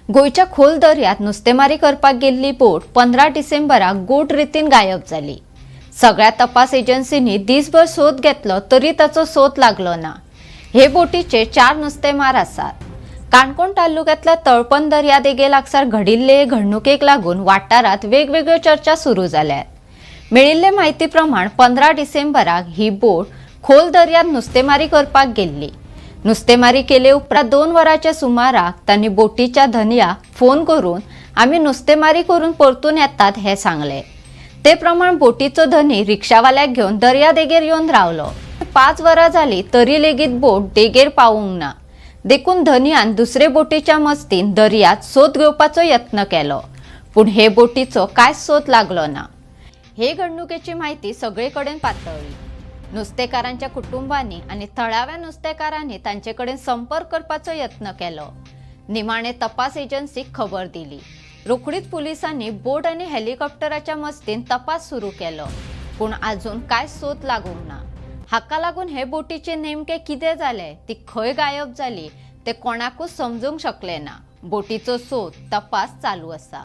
गोयच्या खोल दर्यात नुस्तेमारी करपाक गेल्ली बोट 15 डिसेंबराक गूढ रितीन गायब जाली। सगळ्या तपास एजन्सींनी दिसभर सोद घेतलो तरी ताचो सोद लागलो ना। हे बोटीचे 4 नुस्तेमार आसात। काणकोण तालुक्यातल्या तळपण दर्या देगे लागसार घडिल्ले घडणुकेक लागून वाठारात वेगवेगळ्यो चर्चा सुरू जाल्यात। मेळिल्ले माहिती प्रमाण 15 डिसेंबराक ही बोट खोल दर्यात नुस्तेमारी करपाक गेल्ली। नुस्तेमारी केले उपरांत 2 वरांच्या सुमाराक तांणी बोटीच्या धन्या फोन करून आम्ही नुस्तेमारी करून परतून येतात हे सांगले। ते प्रमाण बोटीचो धनी रिक्षावाल्याक घेवन दर्या देगेर येवन रावलो। 5 वरां जाली तरी लेगीत बोट देगेर पावूंक ना। देखून धन्यान दुसरे बोटीच्या मस्तीन दर्यात सोद घेवपाचो यत्न केलो, पूण हे बोटीचो कांयच सोद लागलो ना। हे घडणुकेची माहिती सगळीकडेन पातळ्ळी। नुस्तेकारांच्या कुटुंबांनी आणि थळाव्या नुस्तेकारांनी तांचेकडेन संपर्क करपाचो यत्न केलो। निमाणे तपास एजन्सीक खबर दिली। रोखडीच पुलिसांनी बोट आणि हेलिकॉप्टराच्या मस्तीन तपास सुरू केलो, पूण अजून काय सोद लागूंक ना। हाका लागून हे बोटीचे नेमके कितें जाले, ती खंय गायब जाली ते कोणाकूच समजूंक शकले ना। बोटीचो सोद तपास चालू आसा।